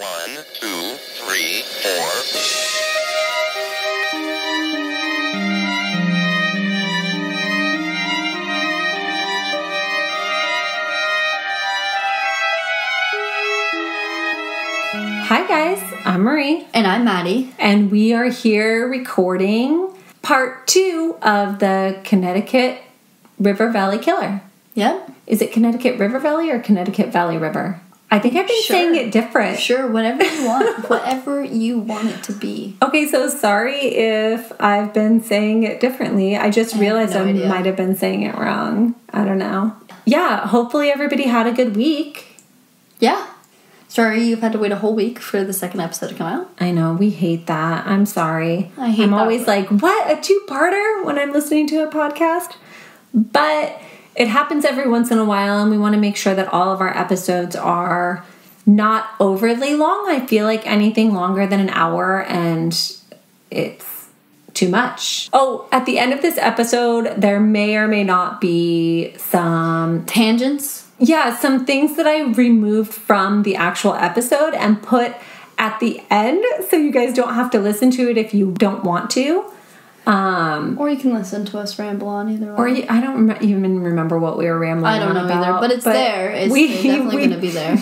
1, 2, 3, 4. Hi guys, I'm Marie. And I'm Maddie. And we are here recording part 2 of the Connecticut River Valley Killer. Yep. Is it Connecticut River Valley or Connecticut Valley River? I think I've been saying it different. Sure, whatever you want. Whatever you want it to be. Okay, so sorry if I've been saying it differently. I just realized I might have been saying it wrong. I don't know. Yeah, hopefully everybody had a good week. Yeah. Sorry you've had to wait a whole week for the second episode to come out. I know, we hate that. I'm sorry. I'm always like, what? A 2-parter when I'm listening to a podcast? But it happens every once in a while, and we want to make sure that all of our episodes are not overly long. I feel like anything longer than an hour, and it's too much. Oh, at the end of this episode, there may or may not be some tangents. Yeah, some things that I removed from the actual episode and put at the end, so you guys don't have to listen to it if you don't want to. Or you can listen to us ramble on either way. I don't even remember what we were rambling on about. I don't know either, but it's there. It's definitely going to be there.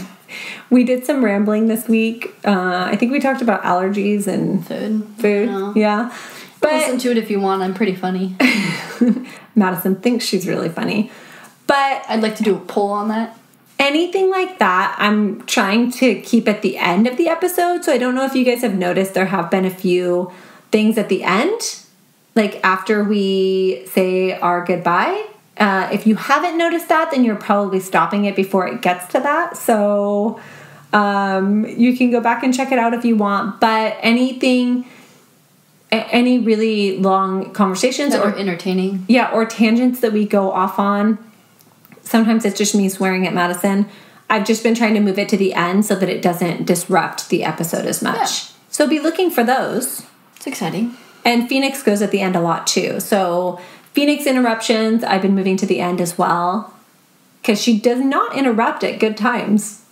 We did some rambling this week. I think we talked about allergies and food. Yeah. But listen to it if you want. I'm pretty funny. Madison thinks she's really funny. But I'd like to do a poll on that. Anything like that, I'm trying to keep at the end of the episode. So I don't know if you guys have noticed, there have been a few things at the end, like after we say our goodbye. If you haven't noticed that, then you're probably stopping it before it gets to that. So you can go back and check it out if you want. But any really long conversations that are entertaining. Yeah, or tangents that we go off on. Sometimes it's just me swearing at Madison. I've just been trying to move it to the end so that it doesn't disrupt the episode as much. Yeah. So be looking for those. It's exciting. And Phoenix goes at the end a lot too. So Phoenix interruptions, I've been moving to the end as well. Because she does not interrupt at good times.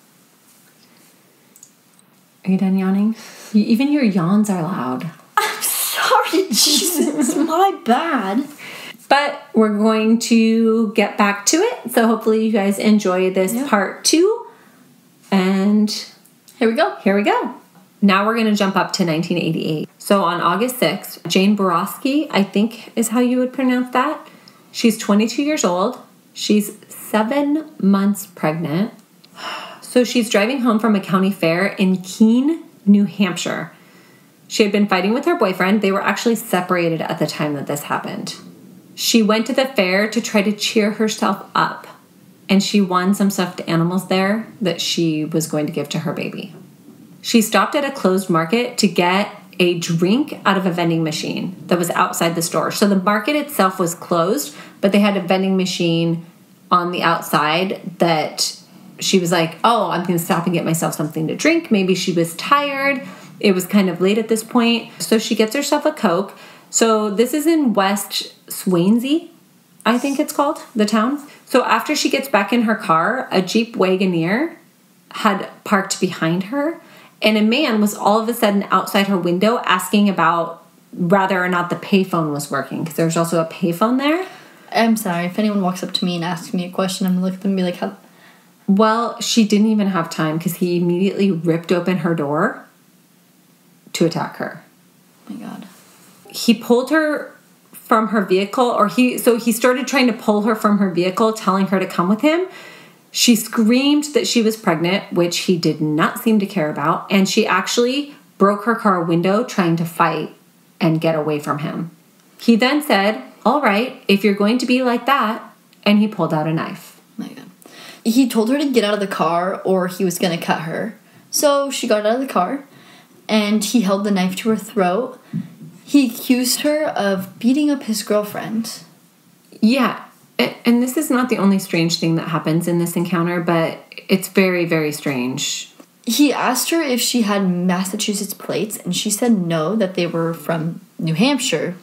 Are you done yawning? Even your yawns are loud. I'm sorry, Jesus. My bad. But we're going to get back to it. So hopefully you guys enjoy this part 2. And here we go. Now we're going to jump up to 1988. So on August 6th, Jane Borowski, I think is how you would pronounce that. She's 22 years old. She's 7 months pregnant. So she's driving home from a county fair in Keene, New Hampshire. She had been fighting with her boyfriend. They were actually separated at the time that this happened. She went to the fair to try to cheer herself up, and she won some stuffed animals there that she was going to give to her baby. She stopped at a closed market to get a drink out of a vending machine that was outside the store. So the market itself was closed, but they had a vending machine on the outside that she was like, oh, I'm going to stop and get myself something to drink. Maybe she was tired. It was kind of late at this point. So she gets herself a Coke. So this is in West Swansea, I think it's called, the town. So after she gets back in her car, a Jeep Wagoneer had parked behind her, and a man was all of a sudden outside her window asking about whether or not the payphone was working, because there's also a payphone there. I'm sorry, if anyone walks up to me and asks me a question, I'm going to look at them and be like, how? Well, she didn't even have time, because he immediately ripped open her door to attack her. Oh my God. He pulled her from her vehicle, he started trying to pull her from her vehicle, telling her to come with him. She screamed that she was pregnant, which he did not seem to care about, and she actually broke her car window trying to fight and get away from him. He then said, all right, if you're going to be like that, and he pulled out a knife. Oh my God. He told her to get out of the car or he was going to cut her. So she got out of the car, and he held the knife to her throat. He accused her of beating up his girlfriend. Yeah, and this is not the only strange thing that happens in this encounter, but it's very, very strange. He asked her if she had Massachusetts plates, and she said no, that they were from New Hampshire.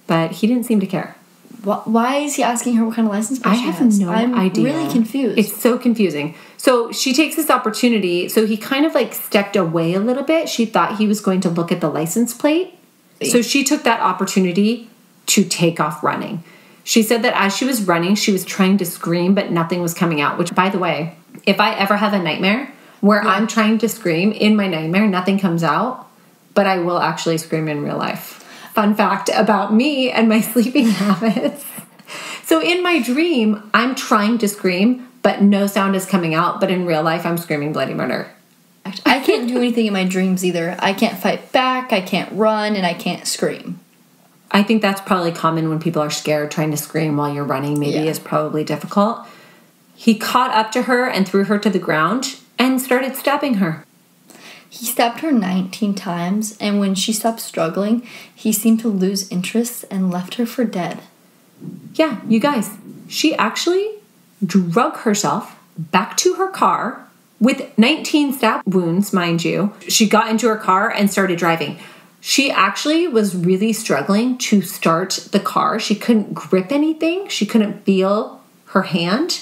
But he didn't seem to care. Why is he asking her what kind of license plate I she have has? no I'm idea. really confused. It's so confusing. So she takes this opportunity. So he kind of like stepped away a little bit. She thought he was going to look at the license plate. So she took that opportunity to take off running. She said that as she was running, she was trying to scream, but nothing was coming out. Which, by the way, if I ever have a nightmare where I'm trying to scream in my nightmare, nothing comes out, but I will actually scream in real life. Fun fact about me and my sleeping habits. So in my dream, I'm trying to scream, but no sound is coming out. But in real life, I'm screaming bloody murder. I can't do anything in my dreams either. I can't fight back, I can't run, and I can't scream. I think that's probably common when people are scared. Trying to scream while you're running maybe is probably difficult. He caught up to her and threw her to the ground and started stabbing her. He stabbed her 19 times, and when she stopped struggling, he seemed to lose interest and left her for dead. Yeah, you guys, she actually drug herself back to her car with 19 stab wounds, mind you. She got into her car and started driving. She actually was really struggling to start the car. She couldn't grip anything. She couldn't feel her hand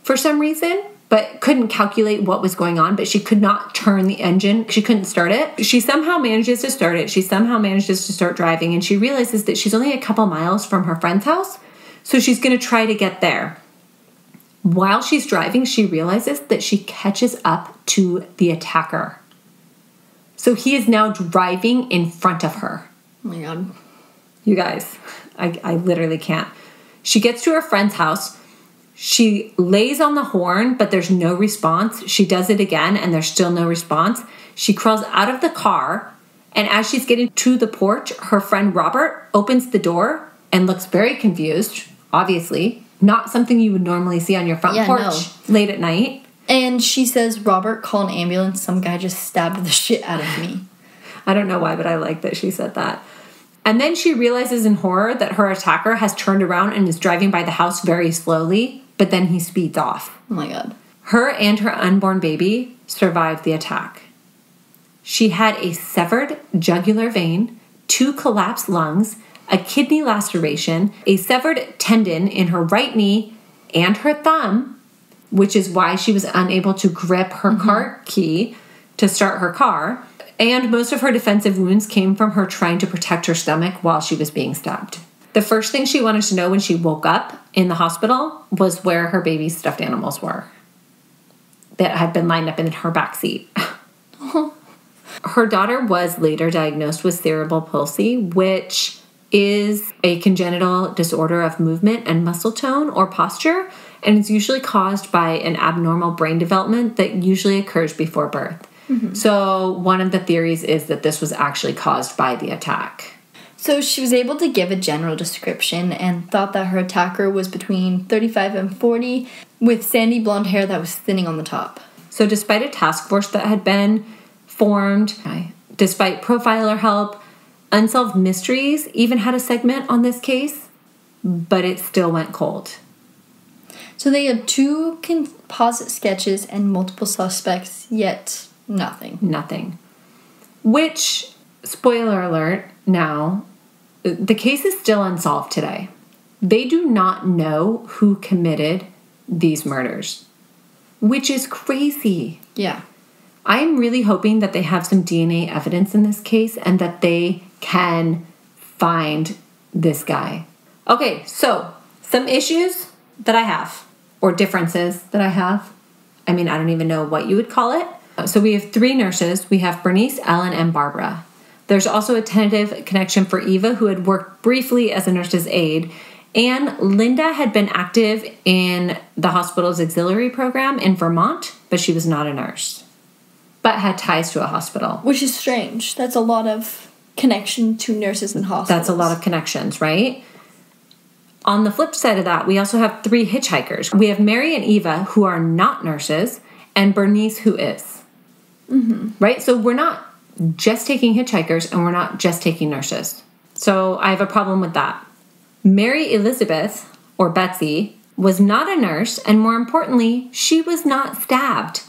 for some reason, but couldn't calculate what was going on. But she could not turn the engine. She couldn't start it. She somehow manages to start it. She somehow manages to start driving. And she realizes that she's only a couple miles from her friend's house. So she's going to try to get there. While she's driving, she realizes that she catches up to the attacker. So he is now driving in front of her. Oh my God. You guys, I literally can't. She gets to her friend's house. She lays on the horn, but there's no response. She does it again, and there's still no response. She crawls out of the car, and as she's getting to the porch, her friend Robert opens the door and looks very confused, obviously. Not something you would normally see on your front porch late at night. And she says, Robert, call an ambulance. Some guy just stabbed the shit out of me. I don't know why, but I like that she said that. And then she realizes in horror that her attacker has turned around and is driving by the house very slowly, but then he speeds off. Oh my God. Her and her unborn baby survived the attack. She had a severed jugular vein, 2 collapsed lungs, a kidney laceration, a severed tendon in her right knee and her thumb, which is why she was unable to grip her car key to start her car. And most of her defensive wounds came from her trying to protect her stomach while she was being stabbed. The first thing she wanted to know when she woke up in the hospital was where her baby's stuffed animals were that had been lined up in her backseat. Her daughter was later diagnosed with cerebral palsy, which is a congenital disorder of movement and muscle tone or posture, and it's usually caused by an abnormal brain development that usually occurs before birth. So one of the theories is that this was actually caused by the attack. So she was able to give a general description and thought that her attacker was between 35 and 40 with sandy blonde hair that was thinning on the top. So despite a task force that had been formed, despite profiler help, Unsolved Mysteries even had a segment on this case, but it still went cold. So they had 2 composite sketches and multiple suspects, yet nothing. Nothing. Which, spoiler alert, now, the case is still unsolved today. They do not know who committed these murders, which is crazy. Yeah. I'm really hoping that they have some DNA evidence in this case and that they can find this guy. Okay, so some issues that I have, or differences that I have. I mean, I don't even know what you would call it. So we have 3 nurses. We have Bernice, Ellen, and Barbara. There's also a tentative connection for Eva, who had worked briefly as a nurse's aide. And Linda had been active in the hospital's auxiliary program in Vermont, but she was not a nurse, but had ties to a hospital. Which is strange. That's a lot of connection to nurses and hospitals. That's a lot of connections, right? On the flip side of that, we also have 3 hitchhikers. We have Mary and Eva, who are not nurses, and Bernice, who is. Right? So we're not just taking hitchhikers, and we're not just taking nurses. So I have a problem with that. Mary Elizabeth, or Betsy, was not a nurse, and more importantly, she was not stabbed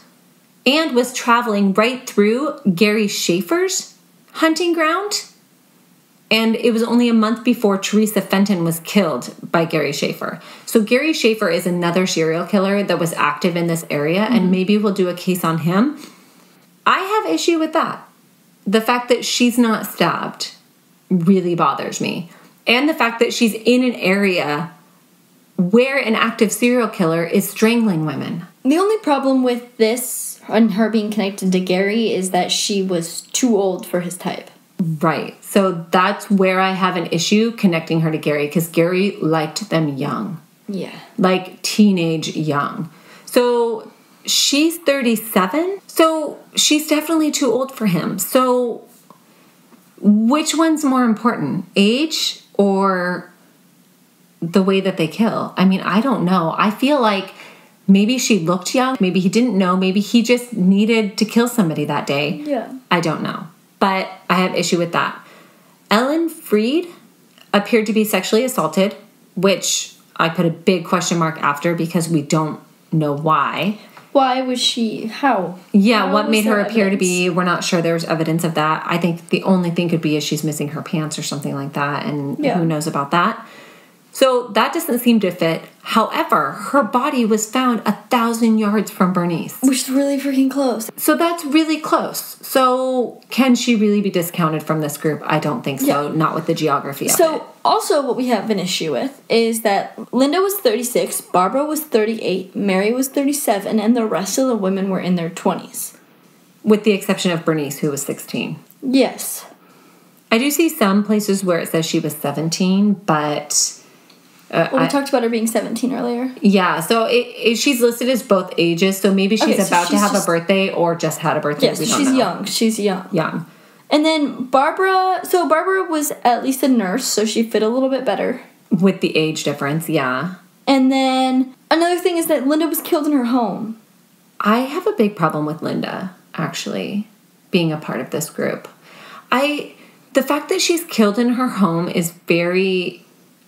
and was traveling right through Gary Schaefer's hunting ground And it was only a month before Teresa Fenton was killed by Gary Schaefer. So Gary Schaefer is another serial killer that was active in this area, and maybe we'll do a case on him. I have issue with that. The fact that she's not stabbed really bothers me. And the fact that she's in an area where an active serial killer is strangling women. The only problem with this and her being connected to Gary is that she was too old for his type. Right. So that's where I have an issue connecting her to Gary, because Gary liked them young. Yeah. Like teenage young. So she's 37. So she's definitely too old for him. So which one's more important? Age or the way that they kill? I mean, I don't know. I feel like maybe she looked young. Maybe he didn't know. Maybe he just needed to kill somebody that day. Yeah. I don't know. But I have issue with that. Ellen Freed appeared to be sexually assaulted, which I put a big question mark after because we don't know why. Why was she? How? Yeah, How what made her appear to evidence? be? We're not sure there's evidence of that. I think the only thing could be is she's missing her pants or something like that, and Yeah. who knows about that. So that doesn't seem to fit. However, her body was found 1,000 yards from Bernice. Which is really freaking close. So that's really close. So can she really be discounted from this group? I don't think so. Yeah. Not with the geography of it. So, also what we have an issue with is that Linda was 36, Barbara was 38, Mary was 37, and the rest of the women were in their 20s. With the exception of Bernice, who was 16. Yes. I do see some places where it says she was 17, but... Well, we talked about her being 17 earlier. Yeah, so she's listed as both ages, so maybe she's Okay, so about to she's have just- a birthday or just had a birthday. Yes, We don't she's know. young. She's young. Young. And then Barbara was at least a nurse, so she fit a little bit better. With the age difference, yeah. And then another thing is that Linda was killed in her home. I have a big problem with Linda, actually, being a part of this group. The fact that she's killed in her home is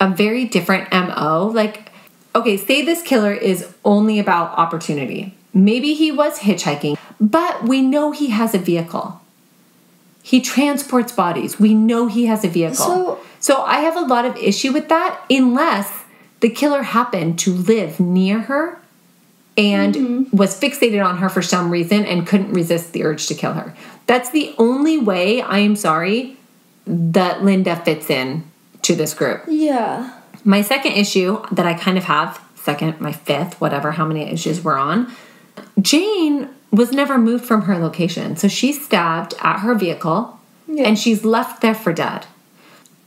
a very different MO. Like, okay, say this killer is only about opportunity. Maybe he was hitchhiking, but we know he has a vehicle. He transports bodies. We know he has a vehicle. So I have a lot of issue with that unless the killer happened to live near her and was fixated on her for some reason and couldn't resist the urge to kill her. That's the only way, I am sorry, that Linda fits in to this group. Yeah. My second issue that I kind of have, my fifth, whatever, how many issues we're on, Jane was never moved from her location. So she's stabbed at her vehicle and she's left there for dead.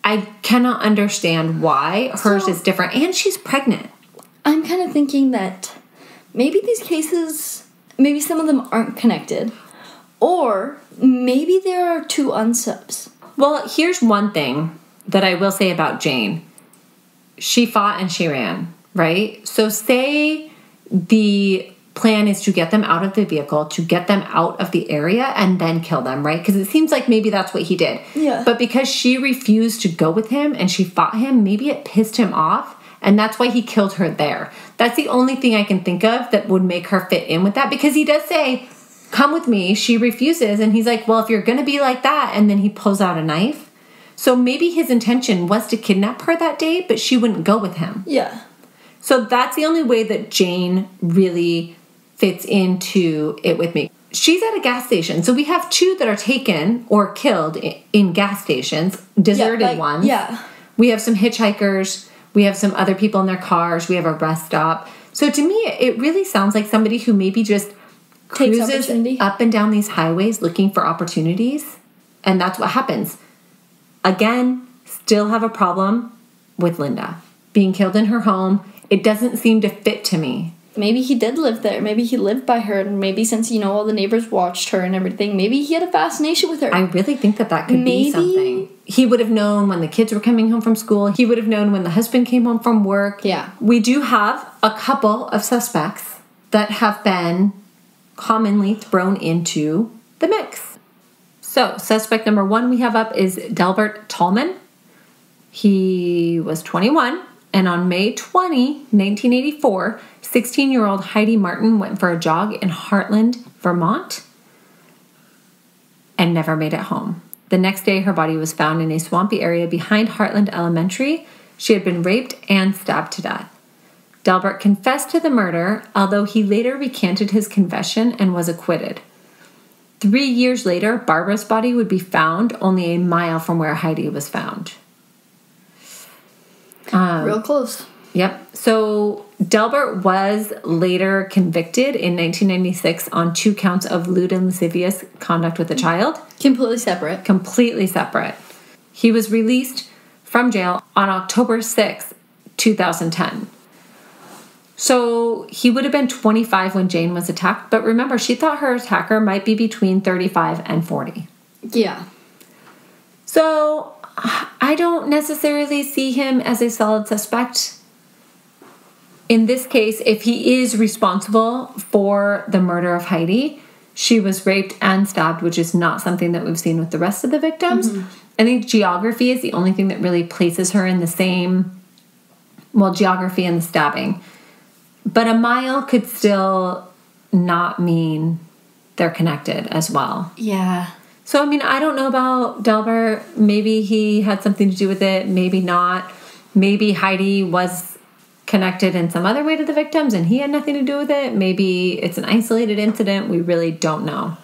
I cannot understand why hers is different. And she's pregnant. I'm kind of thinking that maybe these cases, maybe some of them aren't connected. Or maybe there are two unsubs. Well, here's one thing that I will say about Jane. She fought and she ran, right? So say the plan is to get them out of the vehicle, to get them out of the area, and then kill them, right? Because it seems like maybe that's what he did. Yeah. But because she refused to go with him and she fought him, maybe it pissed him off, and that's why he killed her there. That's the only thing I can think of that would make her fit in with that, because he does say, come with me. She refuses, and he's like, well, if you're going to be like that, and then he pulls out a knife. So maybe his intention was to kidnap her that day, but she wouldn't go with him. Yeah. So that's the only way that Jane really fits into it with me. She's at a gas station. So we have two that are taken or killed in gas stations, deserted ones. Yeah. We have some hitchhikers. We have some other people in their cars. We have a rest stop. So to me, it really sounds like somebody who maybe just Takes cruises opportunity. up and down these highways looking for opportunities. And that's what happens. Again, still have a problem with Linda being killed in her home. It doesn't seem to fit to me. Maybe he did live there. Maybe he lived by her. And maybe since, all the neighbors watched her and everything, maybe he had a fascination with her. I really think that could be something. He would have known when the kids were coming home from school. He would have known when the husband came home from work. Yeah. We do have a couple of suspects that have been commonly thrown into the mix. So, suspect number one we have up is Delbert Tallman. He was 21, and on May 20, 1984, 16-year-old Heidi Martin went for a jog in Heartland, Vermont, and never made it home. The next day, her body was found in a swampy area behind Heartland Elementary. She had been raped and stabbed to death. Delbert confessed to the murder, although he later recanted his confession and was acquitted. 3 years later, Barbara's body would be found only a mile from where Heidi was found. Real close. Yep. So Delbert was later convicted in 1996 on 2 counts of lewd and lascivious conduct with a child. Completely separate. Completely separate. He was released from jail on October 6, 2010. So he would have been 25 when Jane was attacked. But remember, she thought her attacker might be between 35 and 40. Yeah. So I don't necessarily see him as a solid suspect. In this case, if he is responsible for the murder of Heidi, she was raped and stabbed, which is not something that we've seen with the rest of the victims. Mm-hmm. I think geography is the only thing that really places her in the same, well, geography and the stabbing. But a mile could still not mean they're connected as well. Yeah. So, I mean, I don't know about Delbert. Maybe he had something to do with it. Maybe not. Maybe Heidi was connected in some other way to the victims and he had nothing to do with it. Maybe it's an isolated incident. We really don't know.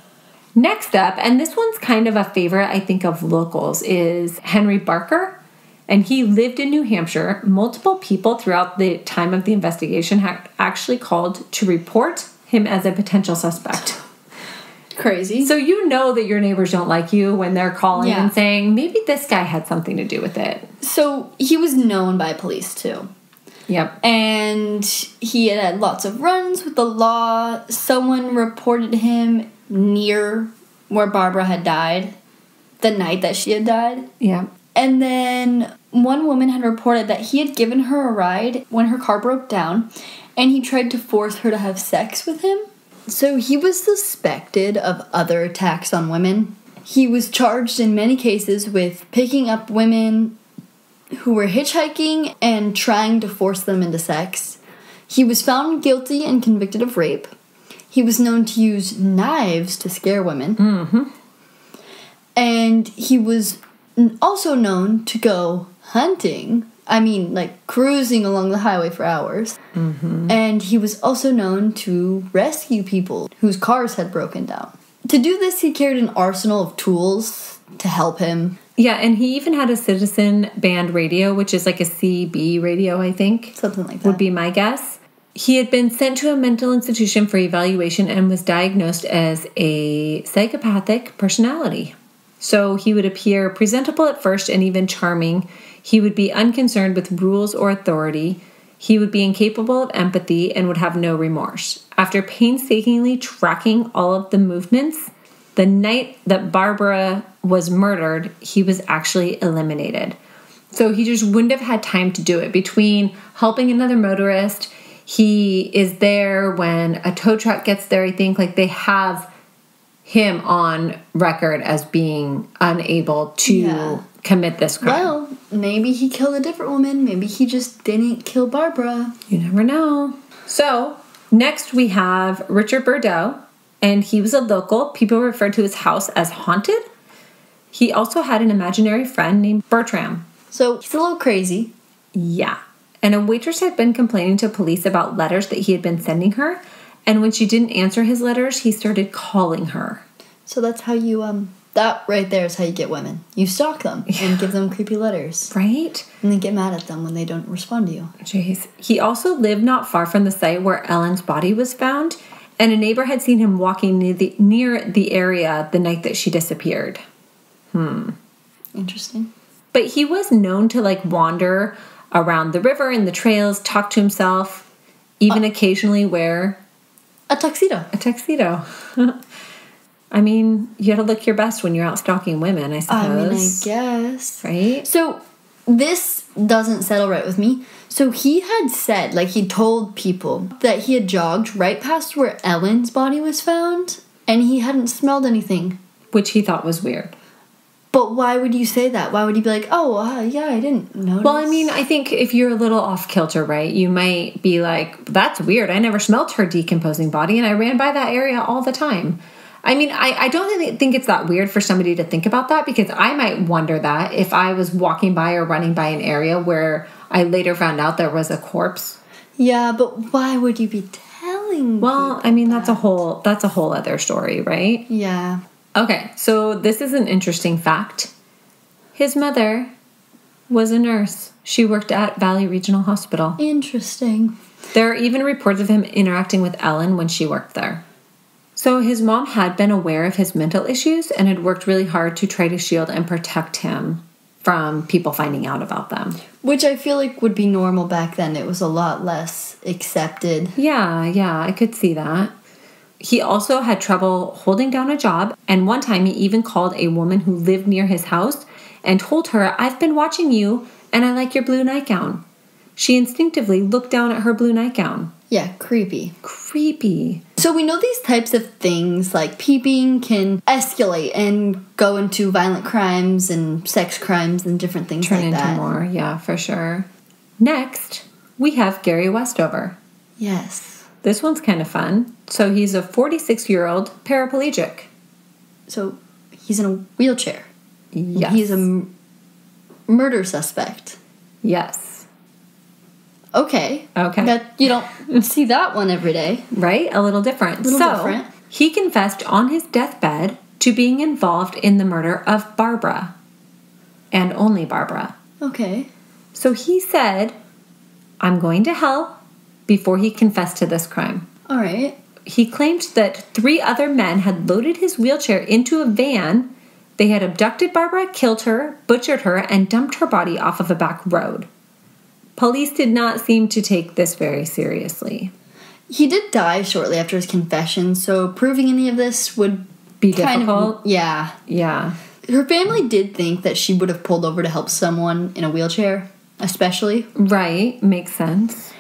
Next up, and this one's kind of a favorite, I think, of locals, is Henry Barker. And he lived in New Hampshire. Multiple people throughout the time of the investigation had actually called to report him as a potential suspect. Crazy. So you know that your neighbors don't like you when they're calling and saying, maybe this guy had something to do with it. So he was known by police, too. Yep. And he had lots of runs with the law. Someone reported him near where Barbara had died, the night that she had died. Yeah. And then one woman had reported that he had given her a ride when her car broke down, and he tried to force her to have sex with him. So he was suspected of other attacks on women. He was charged in many cases with picking up women who were hitchhiking and trying to force them into sex. He was found guilty and convicted of rape. He was known to use knives to scare women. Mm-hmm. And he was also known to go hunting. I mean, like, cruising along the highway for hours. Mm-hmm. And he was also known to rescue people whose cars had broken down. To do this, he carried an arsenal of tools to help him. Yeah, and he even had a citizen band radio, which is like a CB radio, I think. Something like that. Would be my guess. He had been sent to a mental institution for evaluation and was diagnosed as a psychopathic personality. So he would appear presentable at first and even charming. He would be unconcerned with rules or authority. He would be incapable of empathy and would have no remorse. After painstakingly tracking all of the movements, the night that Barbara was murdered, he was actually eliminated. So he just wouldn't have had time to do it. Between helping another motorist, he is there when a tow truck gets there, I think. Like, they have him on record as being unable to commit this crime. Well, maybe he killed a different woman. Maybe he just didn't kill Barbara. You never know. So, next we have Richard Burdeaux, and he was a local. People referred to his house as haunted. He also had an imaginary friend named Bertram. So, he's a little crazy. Yeah. And a waitress had been complaining to police about letters that he had been sending her. And when she didn't answer his letters, he started calling her. So that's how you, that right there is how you get women. You stalk them and give them creepy letters. Right? And then get mad at them when they don't respond to you. Jeez. He also lived not far from the site where Ellen's body was found. And a neighbor had seen him walking near the area the night that she disappeared. Interesting. But he was known to, like, wander around the river and the trails, talk to himself, even occasionally wear a tuxedo. A tuxedo. I mean, you gotta look your best when you're out stalking women, I suppose. I mean, I guess. Right? So, this doesn't settle right with me. So, he had said, like, he told people that he had jogged right past where Ellen's body was found, and he hadn't smelled anything. Which he thought was weird. But why would you say that? Why would you be like, oh, yeah, I didn't notice? Well, I mean, I think if you're a little off kilter, right, you might be like, that's weird. I never smelled her decomposing body, and I ran by that area all the time. I mean, I don't think it's that weird for somebody to think about that, because I might wonder that if I was walking by or running by an area where I later found out there was a corpse. Yeah, but why would you be telling Well, I mean, that's a whole other story, right? Yeah. Okay, so this is an interesting fact. His mother was a nurse. She worked at Valley Regional Hospital. Interesting. There are even reports of him interacting with Ellen when she worked there. So his mom had been aware of his mental issues and had worked really hard to try to shield and protect him from people finding out about them. Which I feel like would be normal back then. It was a lot less accepted. Yeah, I could see that. He also had trouble holding down a job, and one time he even called a woman who lived near his house and told her, "I've been watching you, and I like your blue nightgown." She instinctively looked down at her blue nightgown. Yeah, creepy. Creepy. So we know these types of things, like peeping, can escalate and go into violent crimes and sex crimes and different things Turn like into that. more, yeah, for sure. Next, we have Gary Westover. Yes. This one's kind of fun. So he's a 46-year-old paraplegic. So he's in a wheelchair. Yes. He's a murder suspect. Yes. Okay. Okay. You don't see that one every day. Right? A little different. Different. He confessed on his deathbed to being involved in the murder of Barbara. And only Barbara. Okay. So he said, "I'm going to hell," before he confessed to this crime. All right. He claimed that 3 other men had loaded his wheelchair into a van. They had abducted Barbara, killed her, butchered her, and dumped her body off of a back road. Police did not seem to take this very seriously. He did die shortly after his confession, so proving any of this would Be difficult? Yeah. Yeah. Her family did think that she would have pulled over to help someone in a wheelchair, especially. Right. Makes sense.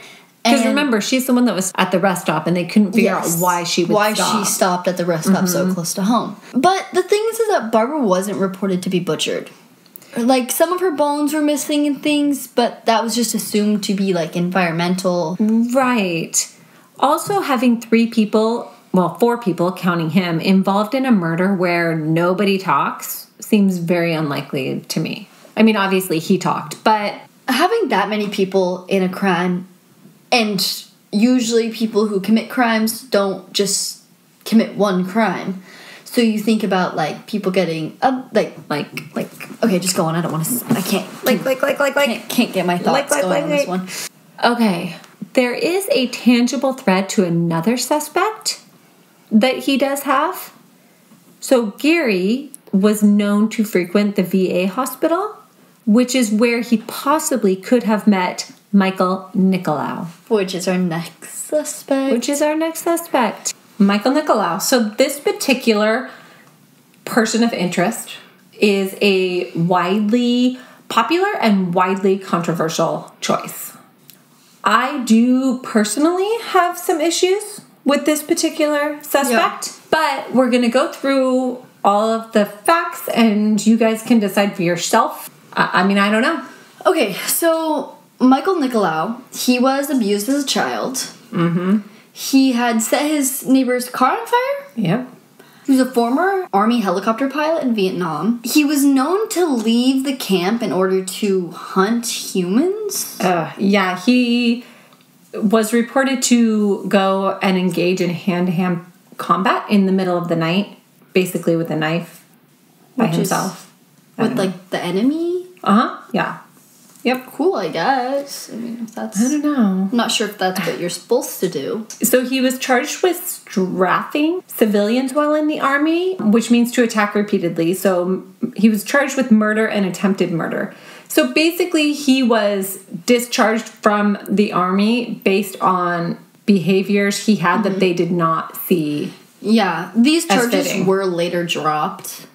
Because And- remember, she's the one that was at the rest stop, and they couldn't figure out why she would stop. She stopped at the rest stop so close to home. But the thing is that Barbara wasn't reported to be butchered. Like, some of her bones were missing and things, but that was just assumed to be, like, environmental. Right. Also, having 4 people, counting him, involved in a murder where nobody talks seems very unlikely to me. I mean, obviously he talked, but Having that many people in a crime, and usually people who commit crimes don't just commit one crime. So you think about, like, people getting okay, just go on. I don't want to. I can't. Can't get my thoughts going on this one. Okay, there is a tangible thread to another suspect that he does have. So Gary was known to frequent the VA hospital, which is where he possibly could have met Michael Nicolao. Which is our next suspect. Michael Nicolao. So this particular person of interest is a widely popular and widely controversial choice. I do personally have some issues with this particular suspect, but we're going to go through all of the facts and you guys can decide for yourself. I mean, I don't know. Okay, so Michael Nicolao, he was abused as a child. Mm-hmm. He had set his neighbor's car on fire. Yep. He was a former Army helicopter pilot in Vietnam. He was known to leave the camp in order to hunt humans. Yeah, he was reported to go and engage in hand-to-hand combat in the middle of the night, basically with a knife by himself. With, like, the enemy? Yeah. Yep. Cool, I guess. I mean, if that's... I don't know. I'm not sure if that's what you're supposed to do. So he was charged with strafing civilians while in the army, which means to attack repeatedly. So he was charged with murder and attempted murder. So basically he was discharged from the army based on behaviors he had that they did not see. Yeah, these charges were later dropped.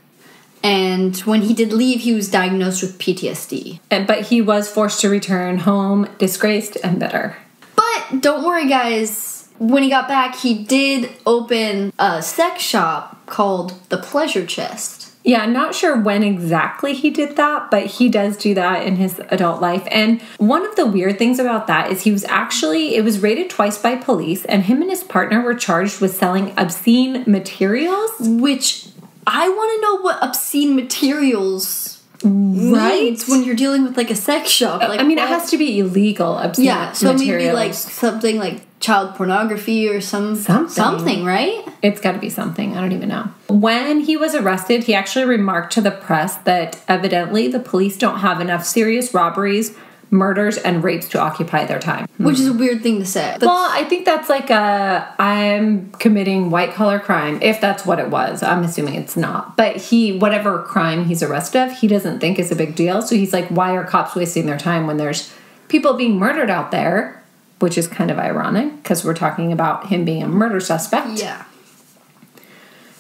And when he did leave, he was diagnosed with PTSD. But he was forced to return home, disgraced and bitter. But don't worry, guys. When he got back, he did open a sex shop called the Pleasure Chest. Yeah, not sure when exactly he did that, but he does do that in his adult life. And one of the weird things about that is it was raided twice by police, and him and his partner were charged with selling obscene materials. Which, I want to know what obscene materials Right? when you're dealing with like a sex shop. Like, it has to be illegal obscene materials. so maybe like something like child pornography or something, right? It's got to be something. I don't even know. When he was arrested, he actually remarked to the press that evidently the police don't have enough serious robberies, murders, and rapes to occupy their time. Which is a weird thing to say. Well, I think that's like I'm committing white-collar crime, if that's what it was. I'm assuming it's not. But whatever crime he's arrested of, he doesn't think is a big deal. So he's like, why are cops wasting their time when there's people being murdered out there? Which is kind of ironic, because we're talking about him being a murder suspect. Yeah.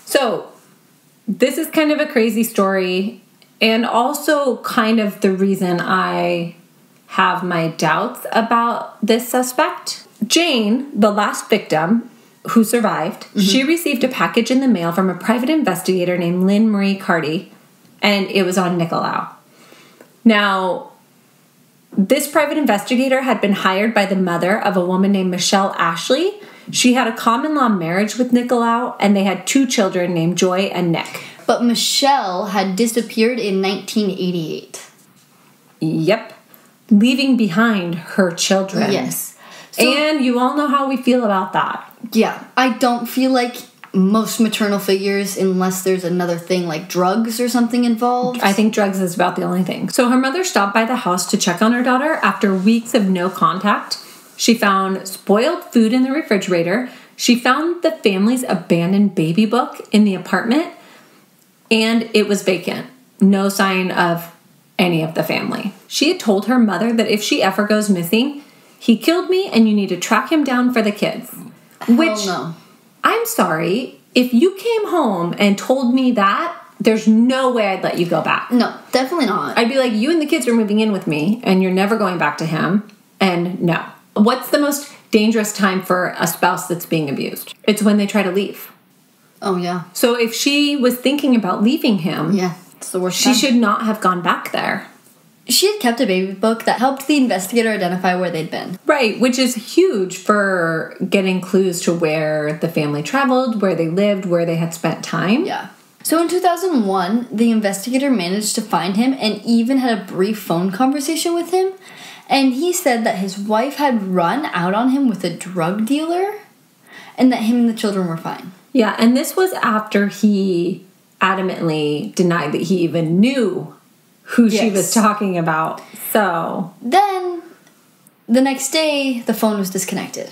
So, this is kind of a crazy story, and also kind of the reason I have my doubts about this suspect. Jane, the last victim who survived, she received a package in the mail from a private investigator named Lynn Marie Carty, and it was on Nicolao. Now, this private investigator had been hired by the mother of a woman named Michelle Ashley. She had a common-law marriage with Nicolao, and they had 2 children named Joy and Nick. But Michelle had disappeared in 1988. Yep. Leaving behind her children. Yes. And you all know how we feel about that. Yeah. I don't feel like most maternal figures, unless there's another thing like drugs or something involved. I think drugs is about the only thing. So her mother stopped by the house to check on her daughter after weeks of no contact. She found spoiled food in the refrigerator. She found the family's abandoned baby book in the apartment, and it was vacant. No sign of any of the family. She had told her mother that if she ever goes missing, he killed me and you need to track him down for the kids. Which, no. I'm sorry, if you came home and told me that, there's no way I'd let you go back. No, definitely not. I'd be like, you and the kids are moving in with me, and you're never going back to him, and no. What's the most dangerous time for a spouse that's being abused? It's when they try to leave. Oh, yeah. So if she was thinking about leaving him, yeah, it's the worst she time. should not have gone back there. She had kept a baby book that helped the investigator identify where they'd been. Right, which is huge for getting clues to where the family traveled, where they lived, where they had spent time. Yeah. So in 2001, the investigator managed to find him and even had a brief phone conversation with him. And he said that his wife had run out on him with a drug dealer and that him and the children were fine. Yeah, and this was after he adamantly denied that he even knew who she was talking about. So then, the next day, the phone was disconnected.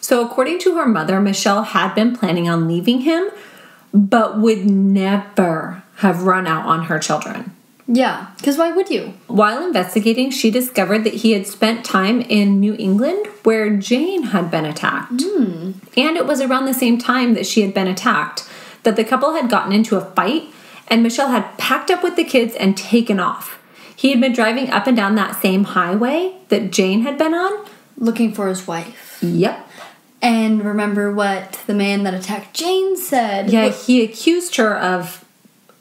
So according to her mother, Michelle had been planning on leaving him, but would never have run out on her children. Yeah, because why would you? While investigating, she discovered that he had spent time in New England where Jane had been attacked. And it was around the same time that she had been attacked that the couple had gotten into a fight, and Michelle had packed up with the kids and taken off. He had been driving up and down that same highway that Jane had been on. Looking for his wife. Yep. And remember what the man that attacked Jane said. Yeah, he accused her of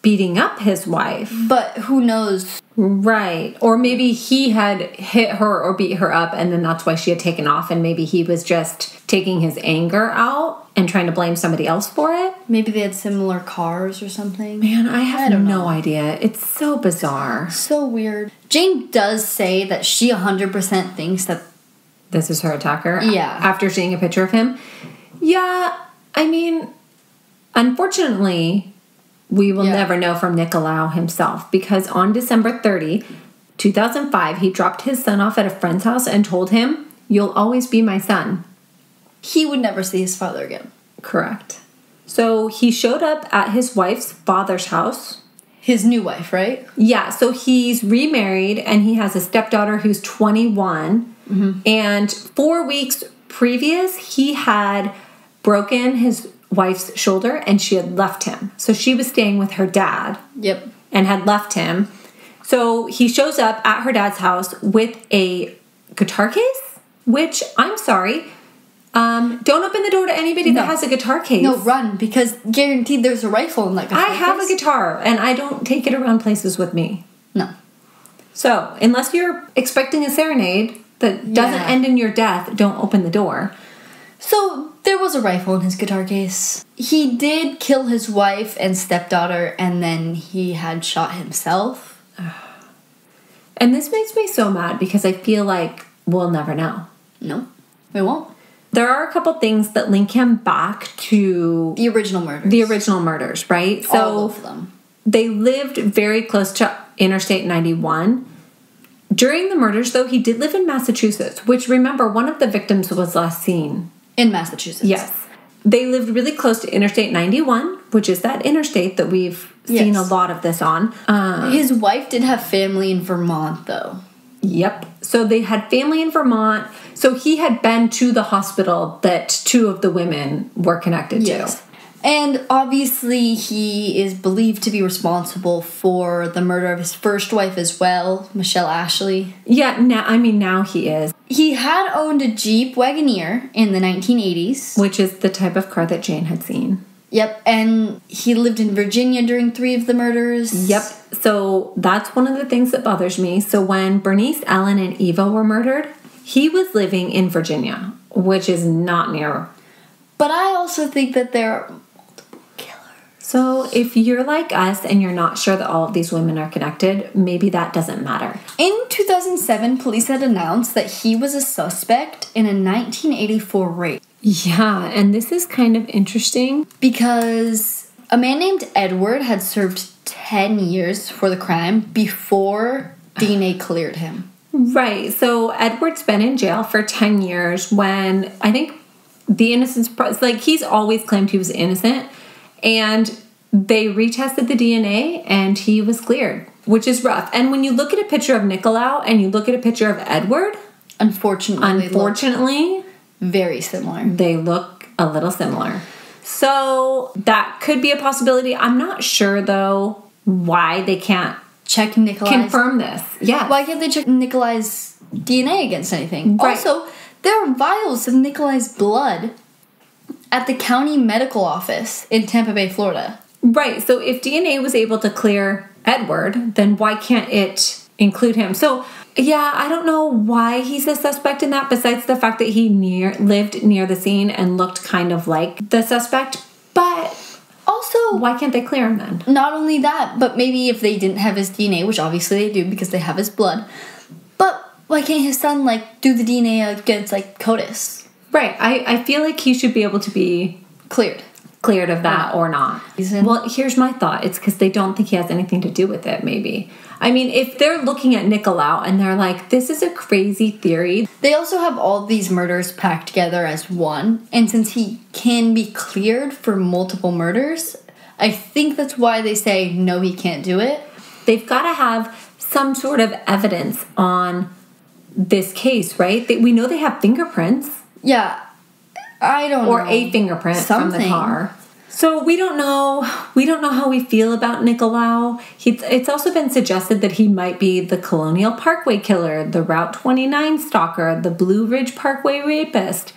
beating up his wife. But who knows? Right. Or maybe he had hit her or beat her up, and then that's why she had taken off, and maybe he was just taking his anger out and trying to blame somebody else for it. Maybe they had similar cars or something. Man, I have no idea. It's so bizarre. So weird. Jane does say that she 100% thinks that this is her attacker? Yeah. After seeing a picture of him? Yeah, I mean, unfortunately, we will never know from Nicolao himself, because on December 30, 2005, he dropped his son off at a friend's house and told him, "You'll always be my son." He would never see his father again. Correct. So he showed up at his wife's father's house. His new wife, right? Yeah, so he's remarried and he has a stepdaughter who's 21. And 4 weeks previous, he had broken his wife's shoulder and she had left him. So she was staying with her dad. Yep. And had left him. So he shows up at her dad's house with a guitar case, which, I'm sorry, Don't open the door to anybody that has a guitar case. No, run, because guaranteed there's a rifle in that guitar case. I have a guitar, and I don't take it around places with me. No. So, unless you're expecting a serenade that doesn't end in your death, don't open the door. So, there was a rifle in his guitar case. He did kill his wife and stepdaughter, and then he had shot himself. And this makes me so mad because I feel like we'll never know. No, we won't. There are a couple things that link him back to The original murders. The original murders, right? So all of them. They lived very close to Interstate 91. During the murders, though, he did live in Massachusetts, which, remember, one of the victims was last seen in Massachusetts. Yes. They lived really close to Interstate 91, which is that interstate that we've seen a lot of this on. His wife did have family in Vermont, though. Yep. So they had family in Vermont. So he had been to the hospital that two of the women were connected to. And obviously he is believed to be responsible for the murder of his first wife as well, Michelle Ashley. Yeah, now he is. He had owned a Jeep Wagoneer in the 1980s. Which is the type of car that Jane had seen. Yep, and he lived in Virginia during 3 of the murders. Yep, so that's one of the things that bothers me. So when Bernice, Ellen, and Eva were murdered, he was living in Virginia, which is not near. But I also think that there are multiple killers. So if you're like us and you're not sure that all of these women are connected, maybe that doesn't matter. In 2007, police had announced that he was a suspect in a 1984 rape. Yeah, and this is kind of interesting because a man named Edward had served 10 years for the crime before DNA cleared him. Right, so Edward's been in jail for 10 years when I think the innocence, like he's always claimed he was innocent, and they retested the DNA and he was cleared, which is rough. And when you look at a picture of Nicolao and you look at a picture of Edward, unfortunately, very similar. They look a little similar. So that could be a possibility. I'm not sure, though, why they can't check Nicolai's. Confirm this. Yeah. Why can't they check Nicolai's DNA against anything? Right. Also, there are vials of Nicolai's blood at the county medical office in Tampa Bay, Florida. Right. So if DNA was able to clear Edward, then why can't it include him? So... yeah, I don't know why he's a suspect in that, besides the fact that he lived near the scene and looked kind of like the suspect. But also, why can't they clear him then? Not only that, but maybe if they didn't have his DNA, which obviously they do because they have his blood, but why can't his son, do the DNA against, CODIS? Right. I feel like he should be able to be cleared of that or not. Well, here's my thought. It's because they don't think he has anything to do with it, maybe. I mean, if they're looking at Nicolao and they're like, this is a crazy theory. They also have all these murders packed together as one. And since he can be cleared for multiple murders, I think that's why they say, no, he can't do it. They've got to have some sort of evidence on this case, right? We know they have fingerprints. Yeah. I don't know. Or a fingerprint from the car. So we don't know. We don't know how we feel about Nicolao. It's also been suggested that he might be the Colonial Parkway killer, the Route 29 stalker, the Blue Ridge Parkway rapist,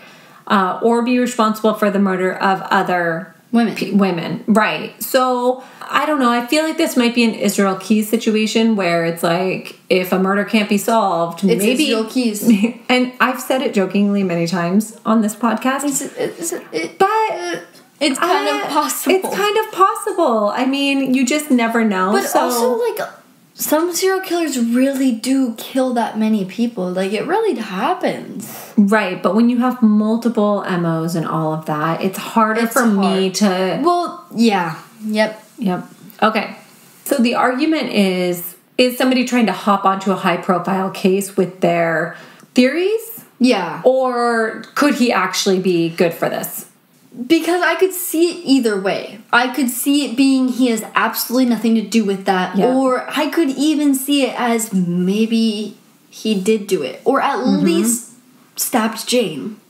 or be responsible for the murder of other women. Right. So I don't know. I feel like this might be an Israel Keys situation where it's like, if a murder can't be solved, it's maybe Israel Keys. And I've said it jokingly many times on this podcast. But it's kind of possible. It's kind of possible. I mean, you just never know. But also, some serial killers really do kill that many people. It really happens. Right, but when you have multiple MOs and all of that, it's harder for me to... Well, yeah. Yep. Okay. So the argument is somebody trying to hop onto a high-profile case with their theories? Yeah. Or could he actually be good for this? Because I could see it either way. I could see it being he has absolutely nothing to do with that. Yeah. Or I could even see it as maybe he did do it. Or at least stabbed Jane.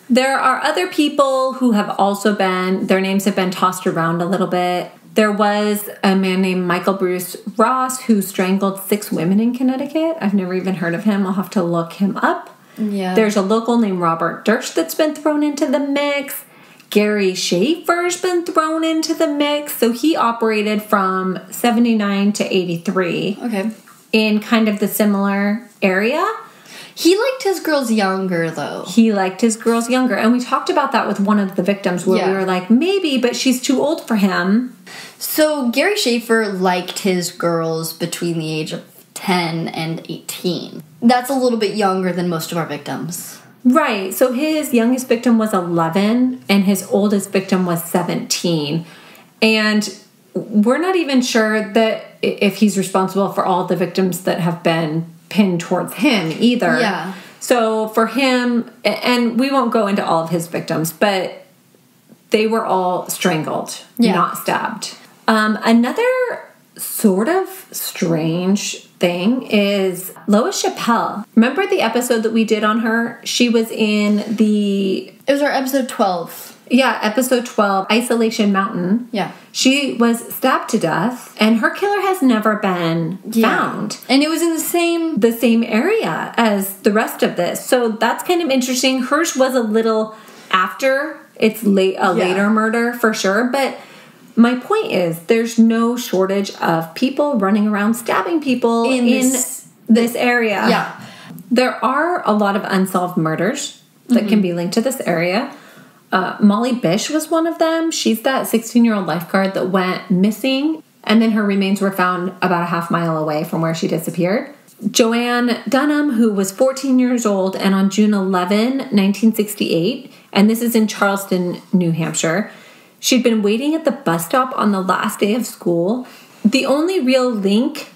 There are other people who have also their names have been tossed around a little bit. There was a man named Michael Bruce Ross who strangled 6 women in Connecticut. I've never even heard of him. I'll have to look him up. Yeah. There's a local named Robert Durst that's been thrown into the mix. Gary Schaefer's been thrown into the mix. So he operated from 79 to 83. Okay. In kind of the similar area. He liked his girls younger, though. He liked his girls younger. And we talked about that with one of the victims where we were like, maybe, but she's too old for him. So Gary Schaefer liked his girls between the age of 10 and 18. That's a little bit younger than most of our victims. Right. So his youngest victim was 11 and his oldest victim was 17. And we're not even sure that if he's responsible for all the victims that have been pinned towards him either. Yeah. So for him, and we won't go into all of his victims, but they were all strangled, not stabbed. Another sort of strange thing is Lois Chappelle. Remember the episode that we did on her? She was in the... It was our episode 12. Yeah, episode 12, Isolation Mountain. Yeah. She was stabbed to death, and her killer has never been found. And it was in the same area as the rest of this. So that's kind of interesting. Hers was a little after. It's later murder for sure. But my point is, there's no shortage of people running around stabbing people in this area. Yeah. There are a lot of unsolved murders that can be linked to this area. Molly Bish was one of them. She's that 16-year-old lifeguard that went missing, and then her remains were found about a half mile away from where she disappeared. Joanne Dunham, who was 14 years old, and on June 11, 1968, and this is in Charleston, New Hampshire, she'd been waiting at the bus stop on the last day of school. The only real link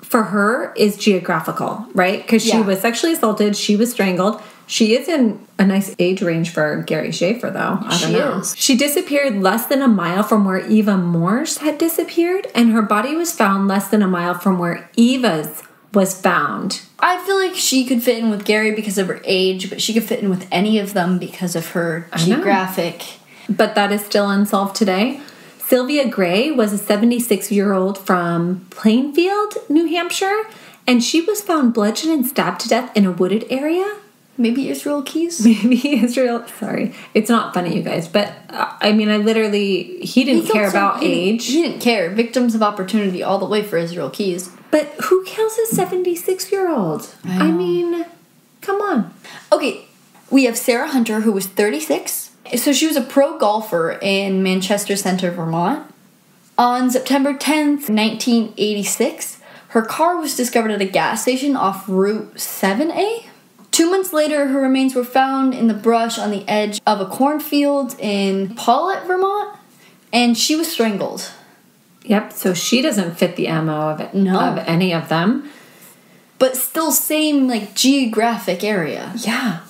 for her is geographical, right? Because she was sexually assaulted, she was strangled. She is in a nice age range for Gary Schaefer, though. I don't know. She disappeared less than a mile from where Eva Morse had disappeared, and her body was found less than a mile from where Eva's was found. I feel like she could fit in with Gary because of her age, but she could fit in with any of them because of her geographic. But that is still unsolved today. Sylvia Gray was a 76-year-old from Plainfield, New Hampshire, and she was found bludgeoned and stabbed to death in a wooded area. Maybe Israel Keys? Maybe Israel. Sorry. It's not funny, you guys. But, I mean, he didn't care about age. He didn't care. Victims of opportunity all the way for Israel Keys. But who kills a 76-year-old? I mean, come on. Okay, we have Sarah Hunter, who was 36. So she was a pro golfer in Manchester Center, Vermont. On September 10th, 1986, her car was discovered at a gas station off Route 7A. 2 months later, her remains were found in the brush on the edge of a cornfield in Paulette, Vermont, and she was strangled. Yep, so she doesn't fit the MO of any of them. But still same, geographic area. Yeah.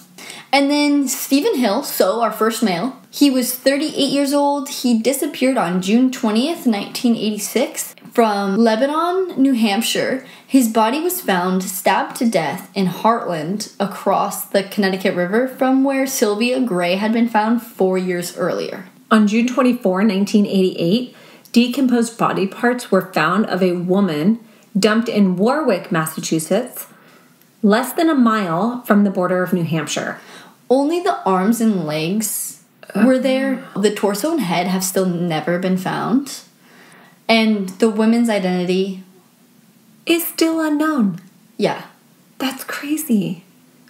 And then Stephen Hill, so our first male, he was 38 years old. He disappeared on June 20th, 1986 from Lebanon, New Hampshire. His body was found stabbed to death in Heartland across the Connecticut River from where Sylvia Gray had been found 4 years earlier. On June 24, 1988, decomposed body parts were found of a woman dumped in Warwick, Massachusetts, less than a mile from the border of New Hampshire. Only the arms and legs were there. The torso and head have still never been found. And the woman's identity is still unknown. Yeah. That's crazy.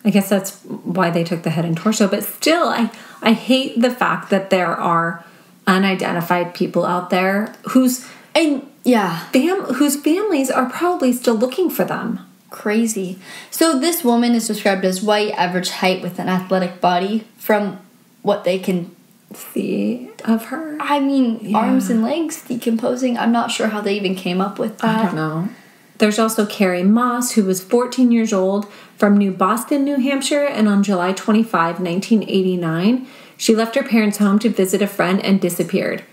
I guess that's why they took the head and torso. But still, I hate the fact that there are unidentified people out there whose families are probably still looking for them. Crazy. So this woman is described as white, average height with an athletic body from what they can see of her. I mean, arms and legs decomposing. I'm not sure how they even came up with that. I don't know. There's also Carrie Moss, who was 14 years old from New Boston, New Hampshire, and on July 25, 1989, she left her parents' home to visit a friend and disappeared.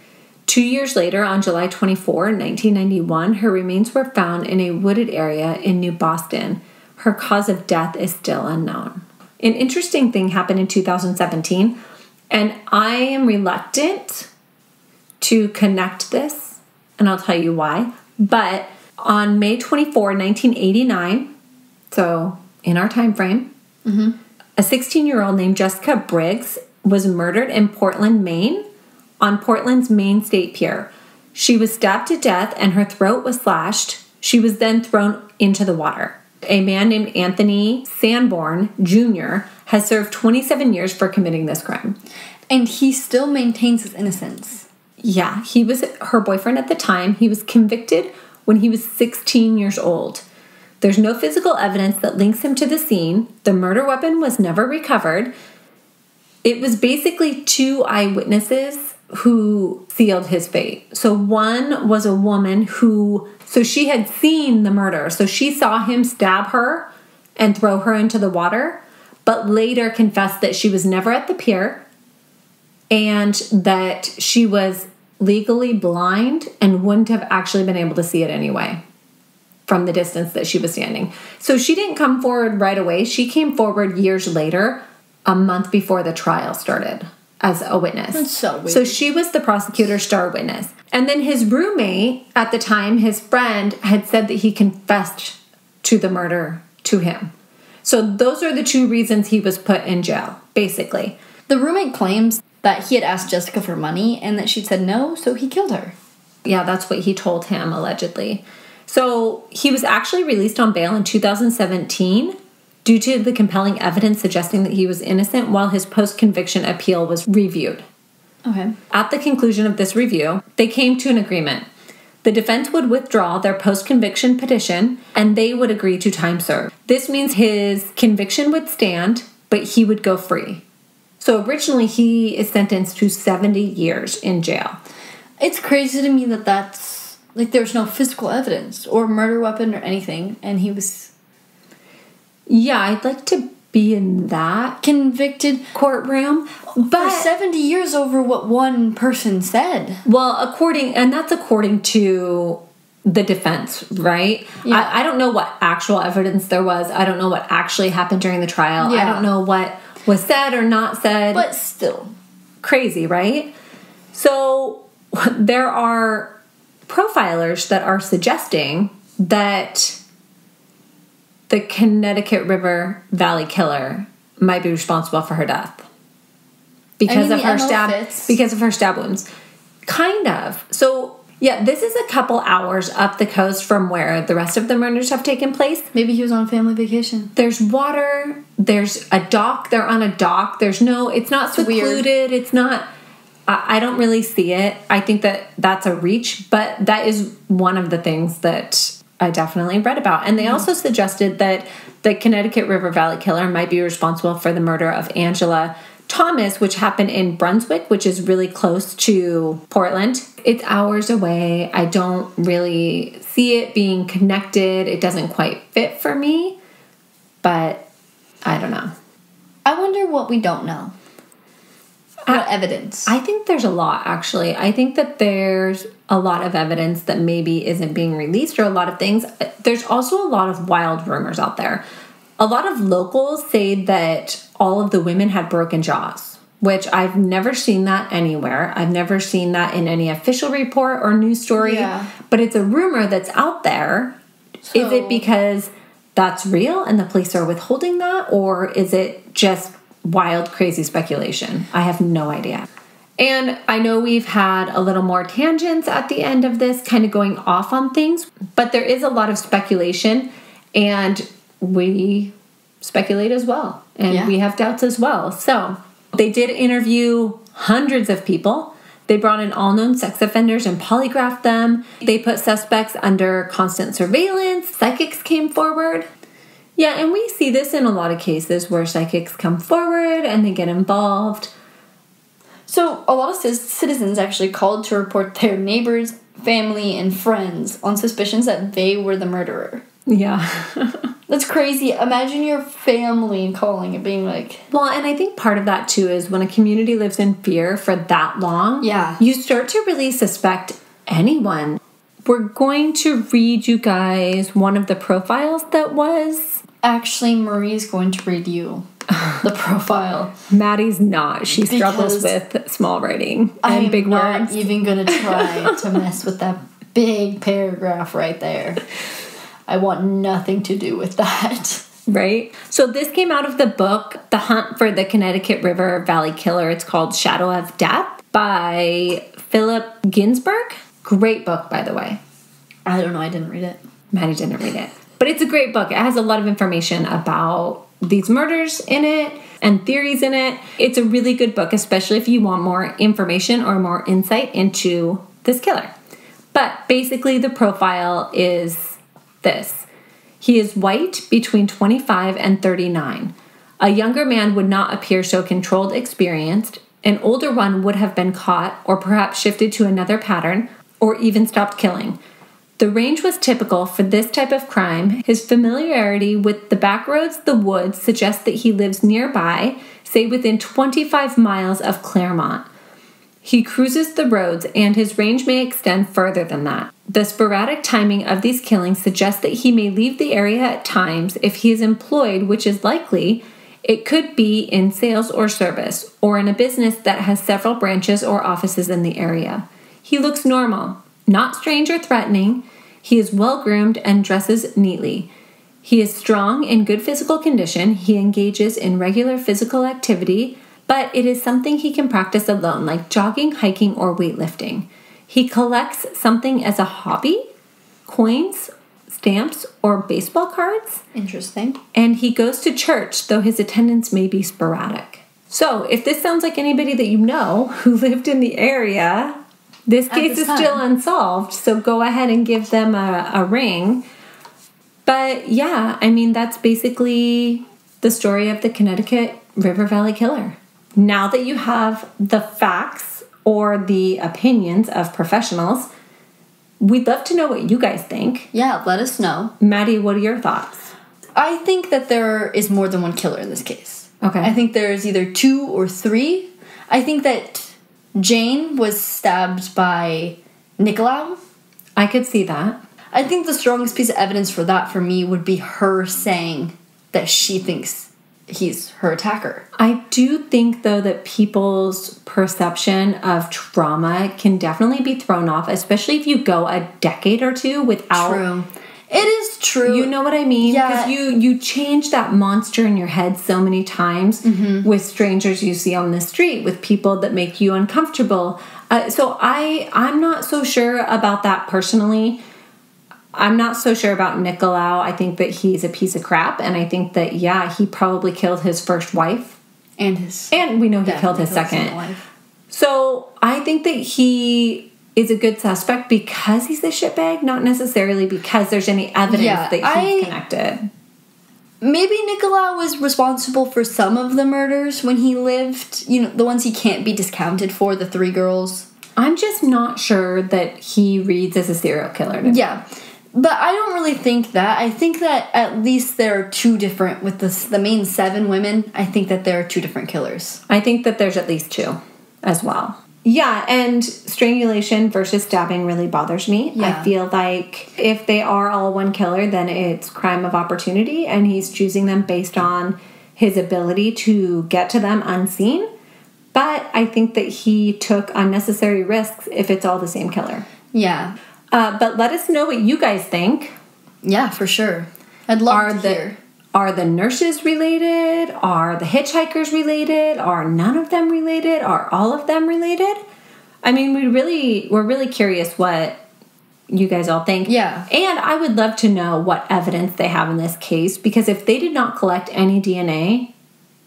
2 years later, on July 24, 1991, her remains were found in a wooded area in New Boston. Her cause of death is still unknown. An interesting thing happened in 2017, and I am reluctant to connect this, and I'll tell you why. But on May 24, 1989, so in our time frame, a a 16-year-old named Jessica Briggs was murdered in Portland, Maine, on Portland's Maine State Pier. She was stabbed to death and her throat was slashed. She was then thrown into the water. A man named Anthony Sanborn Jr. has served 27 years for committing this crime. And he still maintains his innocence. Yeah, he was her boyfriend at the time. He was convicted when he was 16 years old. There's no physical evidence that links him to the scene. The murder weapon was never recovered. It was basically 2 eyewitnesses who sealed his fate. So one was a woman so she had seen the murder. So she saw him stab her and throw her into the water, but later confessed that she was never at the pier and that she was legally blind and wouldn't have actually been able to see it anyway from the distance that she was standing. So she didn't come forward right away. She came forward years later, a month before the trial started, as a witness. That's so weird. So she was the prosecutor's star witness. And then his roommate at the time, his friend, had said that he confessed to the murder to him. So those are the 2 reasons he was put in jail, basically. The roommate claims that he had asked Jessica for money and that she'd said no, so he killed her. Yeah, that's what he told him, allegedly. So he was actually released on bail in 2017 due to the compelling evidence suggesting that he was innocent while his post-conviction appeal was reviewed. Okay. At the conclusion of this review, they came to an agreement. The defense would withdraw their post-conviction petition and they would agree to time served. This means his conviction would stand, but he would go free. So originally he is sentenced to 70 years in jail. It's crazy to me that that's, like, there's no physical evidence or murder weapon or anything, and he was... Yeah, I'd like to be in that convicted courtroom, but for 70 years over what one person said. Well, that's according to the defense, right? Yeah. I don't know what actual evidence there was. I don't know what actually happened during the trial. Yeah. I don't know what was said or not said. But still. Crazy, right? So there are profilers that are suggesting that the Connecticut River Valley killer might be responsible for her death because of her stab wounds. Kind of. So yeah, this is a couple hours up the coast from where the rest of the murders have taken place. Maybe he was on a family vacation. There's water. There's a dock. They're on a dock. It's not secluded. Weird. It's not. I don't really see it. I think that that's a reach, but that is one of the things that I definitely read about. And they also suggested that the Connecticut River Valley killer might be responsible for the murder of Angela Thomas, which happened in Brunswick, which is really close to Portland. It's hours away. I don't really see it being connected. It doesn't quite fit for me, but I don't know. I wonder what we don't know. What evidence? I think there's a lot, actually. I think that there's a lot of evidence that maybe isn't being released or a lot of things. There's also a lot of wild rumors out there. A lot of locals say that all of the women had broken jaws, which I've never seen that anywhere. I've never seen that in any official report or news story. Yeah. But it's a rumor that's out there. So, is it because that's real and the police are withholding that? Or is it just wild, crazy speculation? I have no idea. And I know we've had a little more tangents at the end of this, kind of going off on things, but there is a lot of speculation, and we speculate as well, and we have doubts as well. So they did interview hundreds of people. They brought in all known sex offenders and polygraphed them. They put suspects under constant surveillance. Psychics came forward. Yeah, and we see this in a lot of cases where psychics come forward and they get involved. So a lot of citizens actually called to report their neighbors, family, and friends on suspicions that they were the murderer. Yeah. That's crazy. Imagine your family calling and being like... Well, and I think part of that, too, is when a community lives in fear for that long, you start to really suspect anyone. We're going to read you guys one of the profiles that was... Actually, Marie's going to read you the profile. Maddie's not. She struggles with small writing and big words. I'm not even going to try to mess with that big paragraph right there. I want nothing to do with that. Right? So this came out of the book, The Hunt for the Connecticut River Valley Killer. It's called Shadow of Death by Philip Ginsberg. Great book, by the way. I don't know. I didn't read it. Maddie didn't read it. But it's a great book. It has a lot of information about these murders in it and theories in it. It's a really good book, especially if you want more information or more insight into this killer. But basically the profile is this. He is white, between 25 and 39. A younger man would not appear so controlled, experienced. An older one would have been caught or perhaps shifted to another pattern or even stopped killing. The range was typical for this type of crime. His familiarity with the backroads, the woods, suggests that he lives nearby, say within 25 miles of Claremont. He cruises the roads, and his range may extend further than that. The sporadic timing of these killings suggests that he may leave the area at times if he is employed, which is likely. It could be in sales or service, or in a business that has several branches or offices in the area. He looks normal, not strange or threatening. He is well-groomed and dresses neatly. He is strong, in good physical condition. He engages in regular physical activity, but it is something he can practice alone, like jogging, hiking, or weightlifting. He collects something as a hobby, coins, stamps, or baseball cards. Interesting. And he goes to church, though his attendance may be sporadic. So, if this sounds like anybody that you know who lived in the area, this case is still unsolved, so go ahead and give them a ring. But yeah, I mean, that's basically the story of the Connecticut River Valley Killer. Now that you have the facts or the opinions of professionals, we'd love to know what you guys think. Yeah, let us know. Maddie, what are your thoughts? I think that there is more than one killer in this case. Okay. I think there's either 2 or 3. I think that Jane was stabbed by Nicolao. I could see that. I think the strongest piece of evidence for that for me would be her saying that she thinks he's her attacker. I do think, though, that people's perception of trauma can definitely be thrown off, especially if you go a decade or two without... True. It is true. You know what I mean? Yeah. Because you change that monster in your head so many times with strangers you see on the street, with people that make you uncomfortable. So I'm not so sure about that personally. I'm not so sure about Nicolao. I think that he's a piece of crap, and I think that, yeah, he probably killed his first wife. And we know he killed his second wife. So I think that he is a good suspect because he's a shitbag, not necessarily because there's any evidence that he's connected. Maybe Nicolao was responsible for some of the murders when he lived, you know, the ones he can't be discounted for, the 3 girls. I'm just not sure that he reads as a serial killer to me. Yeah. But I don't really think that. I think that at least there are 2 different, with the main 7 women, I think that there are 2 different killers. I think that there's at least 2 as well. Yeah, and strangulation versus stabbing really bothers me. Yeah. I feel like if they are all one killer, then it's crime of opportunity, and he's choosing them based on his ability to get to them unseen. But I think that he took unnecessary risks if it's all the same killer. Yeah. But let us know what you guys think. Yeah, for sure. I'd love to hear. Are the nurses related? Are the hitchhikers related? Are none of them related? Are all of them related? I mean, we're really curious what you guys all think. Yeah. And I would love to know what evidence they have in this case, because if they did not collect any DNA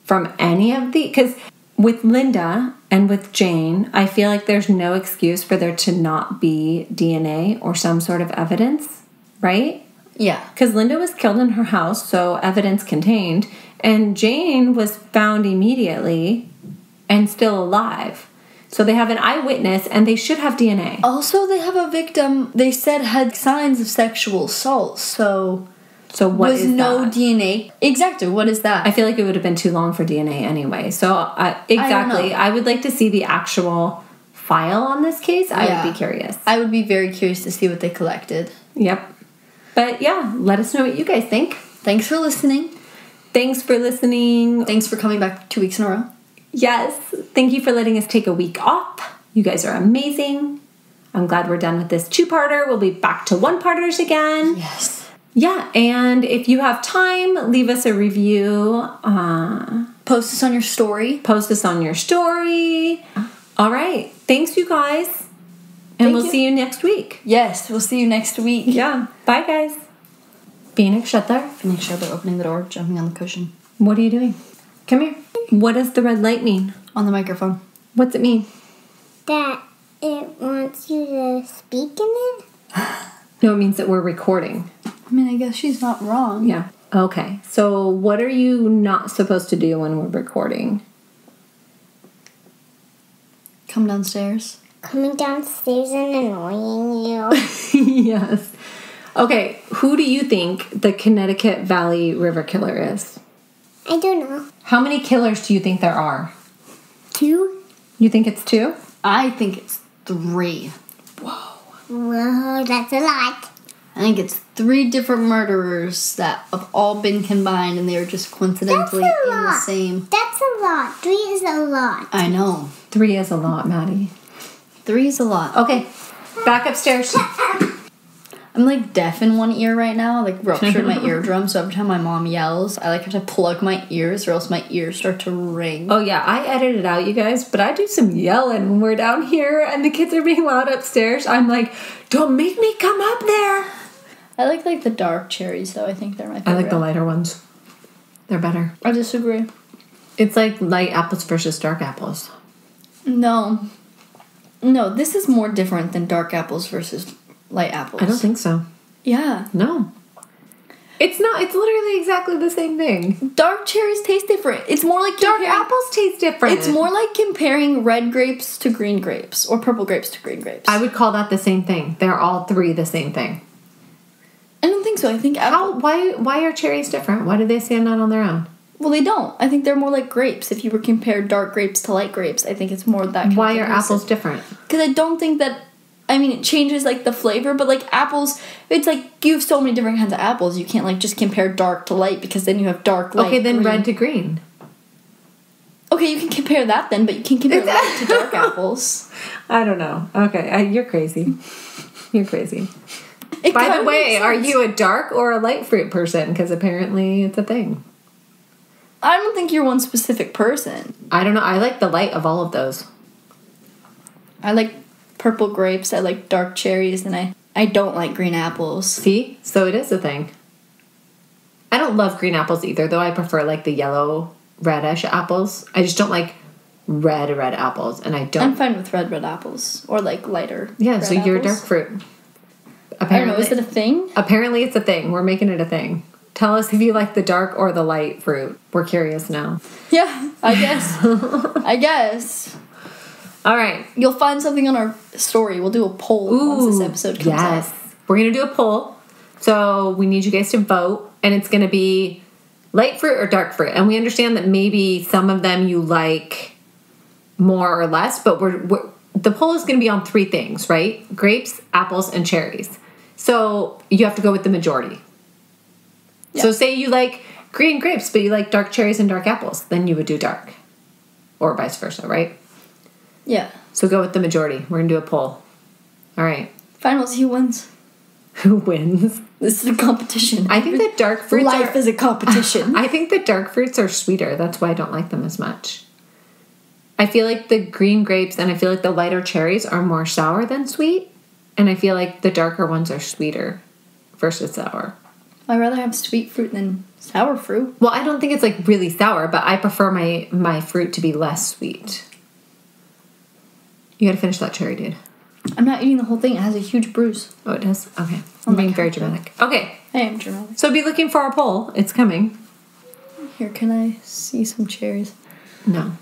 from any of the... Because with Linda and with Jane, I feel like there's no excuse for there to not be DNA or some sort of evidence, right? Yeah. Because Linda was killed in her house, so evidence contained. And Jane was found immediately and still alive. So they have an eyewitness, and they should have DNA. Also, they have a victim they said had signs of sexual assault, so what is no that? DNA. Exactly, what is that? I feel like it would have been too long for DNA anyway. So, exactly. I would like to see the actual file on this case. I would be curious. I would be very curious to see what they collected. Yep. But yeah, let us know what you guys think. Thanks for listening. Thanks for listening. Thanks for coming back 2 weeks in a row. Yes. Thank you for letting us take a week off. You guys are amazing. I'm glad we're done with this 2-parter. We'll be back to 1-parters again. Yes. Yeah, and if you have time, leave us a review. Post us on your story. Post us on your story. All right. Thanks, you guys. And we'll see you next week. Yes, we'll see you next week. Yeah. Bye, guys. Phoenix, shut there. Phoenix, shut there, opening the door, jumping on the cushion. What are you doing? Come here. What does the red light mean? On the microphone. What's it mean? That it wants you to speak in it? No, it means that we're recording. I mean, I guess she's not wrong. Yeah. Okay. So what are you not supposed to do when we're recording? Come downstairs. Coming downstairs and annoying you. Yes. Okay. Who do you think the Connecticut Valley River Killer is? I don't know. How many killers do you think there are? 2? You think it's 2? I think it's 3. Whoa, that's a lot. I think it's 3 different murderers that have all been combined and they were just coincidentally That's a in the lot. same. That's a lot. 3 is a lot. I know. 3 is a lot, Maddie. 3 is a lot. Okay. Back upstairs. I'm like deaf in one ear right now, like ruptured my eardrum. So every time my mom yells, I like have to plug my ears or else my ears start to ring. Oh yeah, I edited out, you guys, but I do some yelling when we're down here and the kids are being loud upstairs. I'm like, don't make me come up there. I like the dark cherries though. I think they're my favorite. I like the lighter ones. They're better. I disagree. It's like light apples versus dark apples. No, this is more different than dark apples versus light apples. I don't think so. Yeah. No. It's not. It's literally exactly the same thing. Dark cherries taste different. It's more like Dark apples taste different. It's more like comparing red grapes to green grapes or purple grapes to green grapes. I would call that the same thing. They're all 3 the same thing. I don't think so. I think Why are cherries different? Why do they stand out on their own? Well, they don't. I think they're more like grapes. If you were compared dark grapes to light grapes, I think it's more that kind Why of are apples different? Because I don't think that... I mean, it changes, like, the flavor, but, like, apples... It's, like, you have so many different kinds of apples. You can't, like, just compare dark to light because then you have dark, light, Okay, then green. red to green. Okay, you can compare that then, but you can compare light to dark apples. I don't know. Okay, you're crazy. You're crazy. It By kinda the way, makes are sense. you a dark or a light fruit person? Because apparently it's a thing. I don't think you're one specific person. I don't know. I like the light of all of those. I like purple grapes, I like dark cherries, and I don't like green apples. See? So it is a thing. I don't love green apples either, though. I prefer like the yellow, reddish apples. I just don't like red apples, and I don't. I'm fine with red apples, or like lighter. Yeah, red so you're a apples. dark fruit. I don't know, is it a thing? Apparently it's a thing. We're making it a thing. Tell us if you like the dark or the light fruit. We're curious now. Yeah, I guess. I guess. All right. You'll find something on our story. We'll do a poll once this episode comes yes. out. We're going to do a poll. So we need you guys to vote. And it's going to be light fruit or dark fruit. And we understand that maybe some of them you like more or less. But the poll is going to be on 3 things, right? Grapes, apples, and cherries. So you have to go with the majority. Yeah. So say you like green grapes, but you like dark cherries and dark apples. Then you would do dark. Or vice versa, right? Yeah. So go with the majority. We're going to do a poll. All right. Fine, we'll see who wins. Who wins? This is a competition. I think that dark fruits Life is a competition. I think that dark fruits are sweeter. That's why I don't like them as much. I feel like the green grapes and I feel like the lighter cherries are more sour than sweet. And I feel like the darker ones are sweeter versus sour. I'd rather have sweet fruit than sour fruit. Well, I don't think it's like really sour, but I prefer my fruit to be less sweet. You gotta finish that cherry, dude. I'm not eating the whole thing. It has a huge bruise. Oh, it does? Okay. I'm being very couch. dramatic. Okay. I am dramatic. So be looking for our poll. It's coming. Here, can I see some cherries? No.